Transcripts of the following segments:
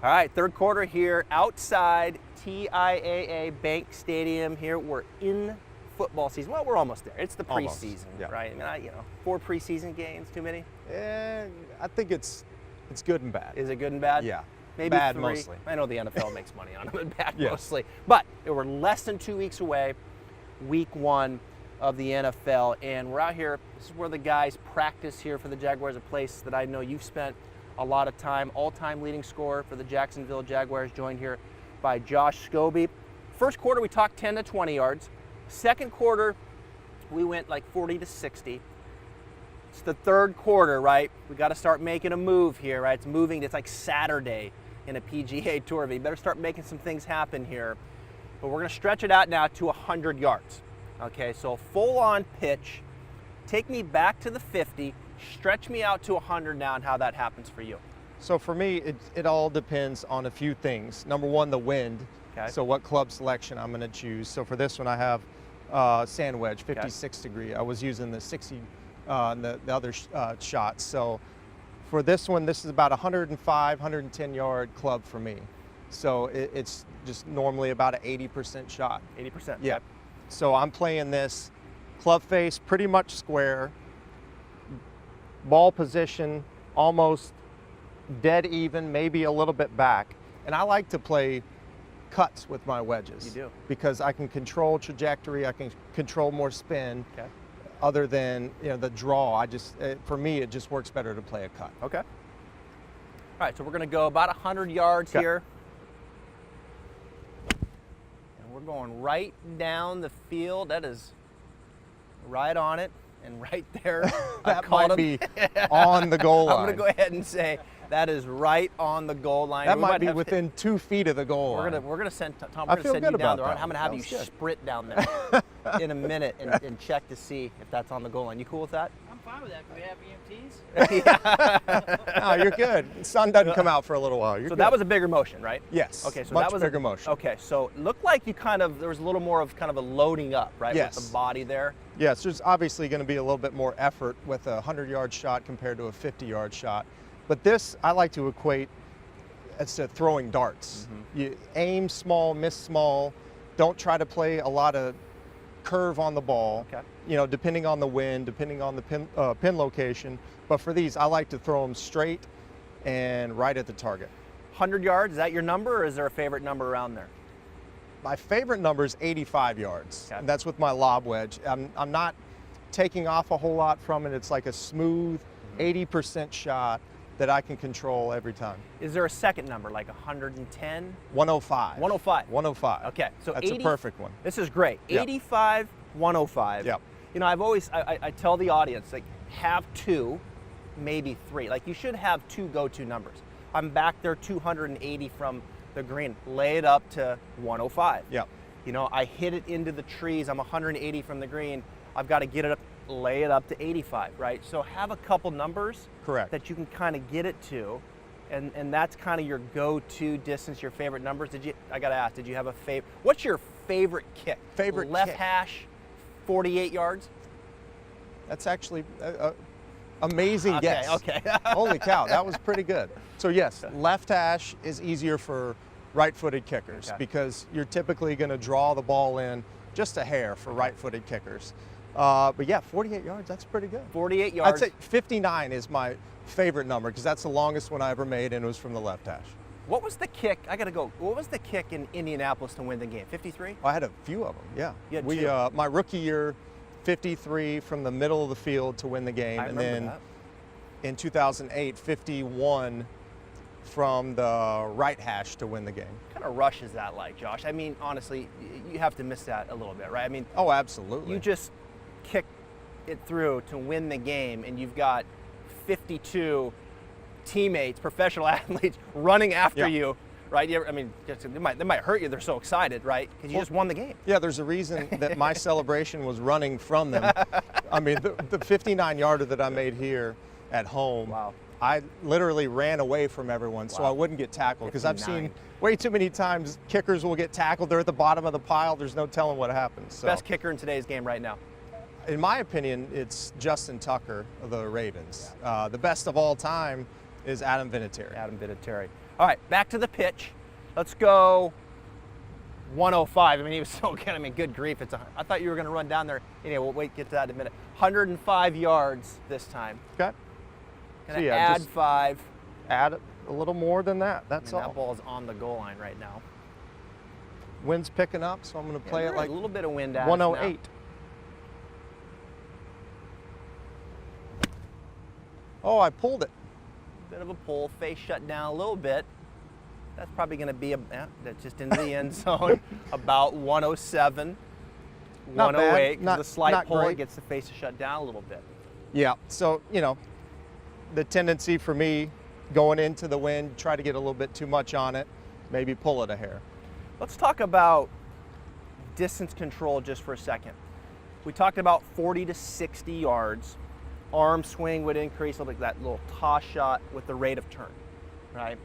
All right, third quarter here outside TIAA Bank Stadium here. We're in football season. Well, we're almost there. It's the preseason, yeah. right? I mean, 4 preseason games, too many? I think it's good and bad. Is it good and bad? Yeah. Maybe bad 3. mostly. I know the NFL makes money on them, and bad Yeah. mostly. But we're less than 2 weeks away, week 1 of the NFL, and we're out here. This is where the guys practice here for the Jaguars, a place that I know you've spent a lot of time. All-time leading scorer for the Jacksonville Jaguars, joined here by Josh Scobee. First quarter, we talked 10 to 20 yards. Second quarter, we went like 40 to 60. It's the third quarter, right? We got to start making a move here, right? It's moving. It's like Saturday in a PGA Tour event. You better start making some things happen here. But we're going to stretch it out now to 100 yards. Okay, so full-on pitch. Take me back to the 50. Stretch me out to 100 now, and how that happens for you. So for me, it all depends on a few things. Number one, the wind. Okay. So what club selection I'm going to choose. So for this one, I have sand wedge, 56 degree. I was using the 60, the other shots. So for this one, this is about 105, 110 yard club for me. So it's just normally about an 80% shot. 80%. Yeah. So I'm playing this club face pretty much square, ball position almost dead even, maybe a little bit back. And I like to play cuts with my wedges. You do. Because I can control trajectory, I can control more spin. Okay. Other than the draw, for me it just works better to play a cut. Okay. All right, so we're going to go about 100 yards here. And we're going right down the field. That is right on it and right there. That might be on the goal line. I'm going to go ahead and say that is right on the goal line. That might be within 2 feet of the goal line. We're going to send Tom. I We're feel going to send you good down about there. that I'm going to have you That was good. sprint down there in a minute and check to see if that's on the goal line. You cool with that? I'm fine with that. Can we have EMTs? No, you're good. The sun doesn't come out for a little while. You're So good. that was a bigger motion, right? Yes. Okay, so much that was bigger motion. Okay, so it looked like you there was a little more of kind of a loading up, right? Yes. With the body there. Yes, there's obviously going to be a little bit more effort with a 100-yard shot compared to a 50-yard shot. But this, I like to equate as to throwing darts. Mm-hmm. You aim small, miss small. Don't try to play a lot of curve on the ball. Okay. Depending on the wind, depending on the pin location. But for these, I like to throw them straight and right at the target. 100 yards, is that your number, or is there a favorite number around there? My favorite number is 85 yards. Okay. And that's with my lob wedge. I'm not taking off a whole lot from it. It's like a smooth 80% shot that I can control every time. Is there a second number, like 110? 105. 105. 105. Okay, so That's a perfect one. This is great. Yep. 85, 105. Yep. I've always, I tell the audience, like, have 2, maybe 3. Like, you should have 2 go-to numbers. I'm back there 280 from the green. Lay it up to 105. Yep. I hit it into the trees. I'm 180 from the green. I've got to get it up, lay it up to 85, right? So have a couple numbers. Correct. That you can kind of get it to, and that's kind of your go-to distance, your favorite numbers. I got to ask, did you have a favorite? What's your favorite kick? Favorite left kick. hash, 48 yards? That's actually amazing guess. Okay. Holy cow, that was pretty good. So yes, left hash is easier for right-footed kickers because you're typically going to draw the ball in just a hair for right-footed kickers. But yeah, 48 yards, that's pretty good. 48 yards. I'd say 59 is my favorite number because that's the longest one I ever made, and it was from the left hash. What was the kick? I got to go. What was the kick in Indianapolis to win the game? 53? I had a few of them, yeah. You had 2? My rookie year, 53 from the middle of the field to win the game. I and remember then that. in 2008, 51 from the right hash to win the game. What kind of rush is that like, Josh? I mean, honestly, you have to miss that a little bit, right? I mean, Oh, absolutely. you just kick it through to win the game, and you've got 52 teammates, professional athletes, running after you, right? They might hurt you. They're so excited, right? Because you just won the game. Yeah, there's a reason that my celebration was running from them. I mean, the 59-yarder that I made here at home, Wow. I literally ran away from everyone so Wow. I wouldn't get tackled because I've 59. seen way too many times kickers will get tackled. They're at the bottom of the pile. There's no telling what happens. So, Best kicker in today's game right now. in my opinion, it's Justin Tucker of the Ravens. The best of all time is Adam Vinatieri. Adam Vinatieri. All right, back to the pitch. Let's go 105. I mean, he was so good. I mean, good grief. I thought you were going to run down there. Anyway, we'll get to that in a minute. 105 yards this time. Okay. Gonna add 5. Add a little more than that. That's all. That ball is on the goal line right now. Wind's picking up, so I'm going to play it like a little bit of wind at 108. Oh, I pulled it. Bit of a pull, face shut down a little bit. That's probably going to be that's just into the end zone. About 107, Not 108. bad. Not, the slight not pull, great. it gets the face to shut down a little bit. Yeah, so, you know, the tendency for me going into the wind, try to get a little bit too much on it, maybe pull it a hair. Let's talk about distance control just for a second. We talked about 40 to 60 yards. Arm swing would increase, like that little toss shot with the rate of turn, right?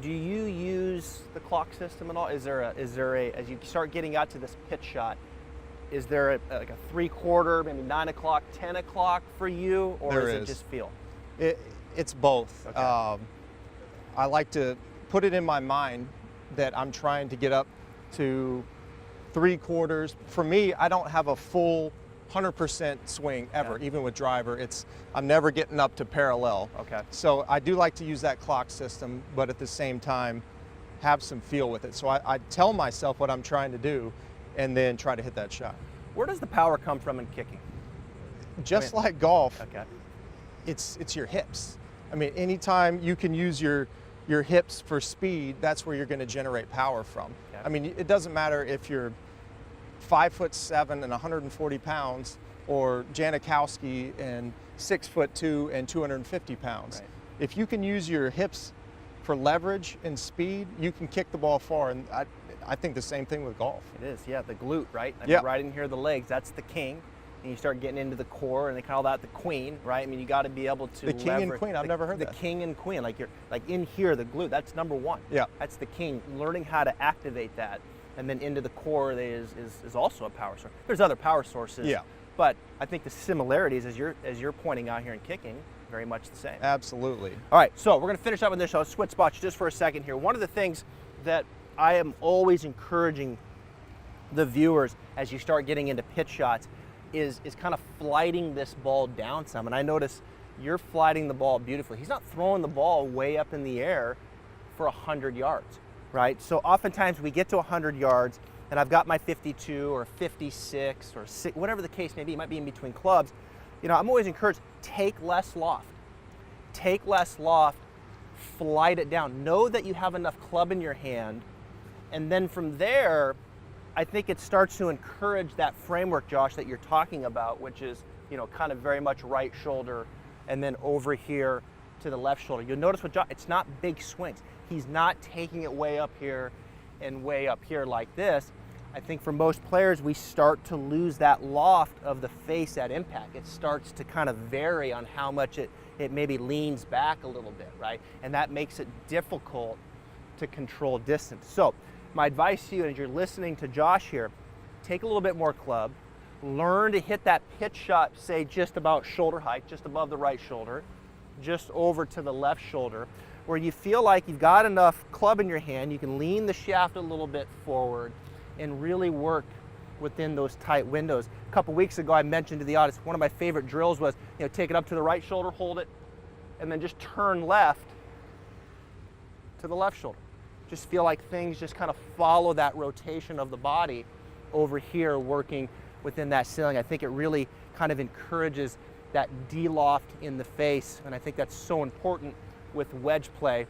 Do you use the clock system at all? Is there a, as you start getting out to this pitch shot, is there like a 3/4, maybe 9 o'clock, 10 o'clock for you, or There is it is. just feel? It's both. Okay. I like to put it in my mind that I'm trying to get up to 3/4. For me, I don't have a full 100% swing ever, even with driver. I'm never getting up to parallel. Okay. So I do like to use that clock system, but at the same time, have some feel with it. So I tell myself what I'm trying to do, and then try to hit that shot. Where does the power come from in kicking? Just like golf, Okay. it's your hips. I mean, anytime you can use your hips for speed, that's where you're going to generate power from. Okay. I mean, it doesn't matter if you're 5'7" and 140 pounds, or Janikowski and 6'2" and 250 pounds. Right. If you can use your hips for leverage and speed, you can kick the ball far. And I think the same thing with golf. It is, yeah, the glute, right? I mean, Yeah. right in here, the legs, that's the king. And you start getting into the core, and they call that the queen, right? I mean, you got to be able to The king and queen, I've never heard the that. king and queen, like in here, the glute, that's number 1. Yeah. That's the king. Learning how to activate that, and then into the core is also a power source. There's other power sources. Yeah. But I think the similarities, as you're pointing out here in kicking, very much the same. Absolutely. All right, so we're going to finish up with this. I'll switch spots just for a second here. One of the things that I am always encouraging the viewers as you start getting into pitch shots is kind of flighting this ball down some. And I notice you're flighting the ball beautifully. He's not throwing the ball way up in the air for 100 yards, right? So oftentimes we get to 100 yards, and I've got my 52 or 56 or 6, whatever the case may be. It might be in between clubs. You know, I'm always encouraged, take less loft. Take less loft, flight it down. Know that you have enough club in your hand, and then from there, I think it starts to encourage that framework, Josh, that you're talking about, which is, you know, kind of very much right shoulder and then over here to the left shoulder. You'll notice with Josh, it's not big swings. He's not taking it way up here and way up here like this. I think for most players, we start to lose that loft of the face at impact. It starts to kind of vary on how much it maybe leans back a little bit, right? And that makes it difficult to control distance. So my advice to you as you're listening to Josh here, take a little bit more club, learn to hit that pitch shot, say just about shoulder height, just above the right shoulder, just over to the left shoulder, where you feel like you've got enough club in your hand, you can lean the shaft a little bit forward and really work within those tight windows. A couple weeks ago, I mentioned to the audience, one of my favorite drills was, you know, take it up to the right shoulder, hold it, and then just turn left to the left shoulder. Just feel like things just kind of follow that rotation of the body over here, working within that ceiling. I think it really kind of encourages that de-loft in the face, and I think that's so important with wedge play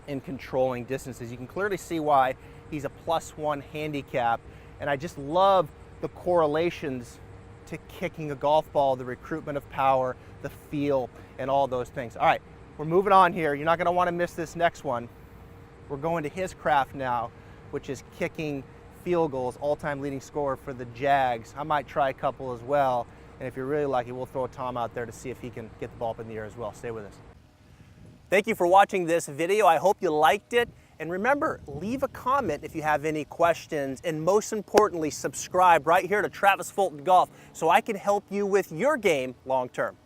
in controlling distances. You can clearly see why he's a +1 handicap, and I just love the correlations to kicking a golf ball, the recruitment of power, the feel, and all those things. All right, we're moving on here. You're not going to want to miss this next one. We're going to his craft now, which is kicking field goals, all-time leading scorer for the Jags. I might try a couple as well, and if you're really lucky, we'll throw Tom out there to see if he can get the ball up in the air as well. Stay with us. Thank you for watching this video. I hope you liked it. And remember, leave a comment if you have any questions, and most importantly, subscribe right here to Travis Fulton Golf so I can help you with your game long term.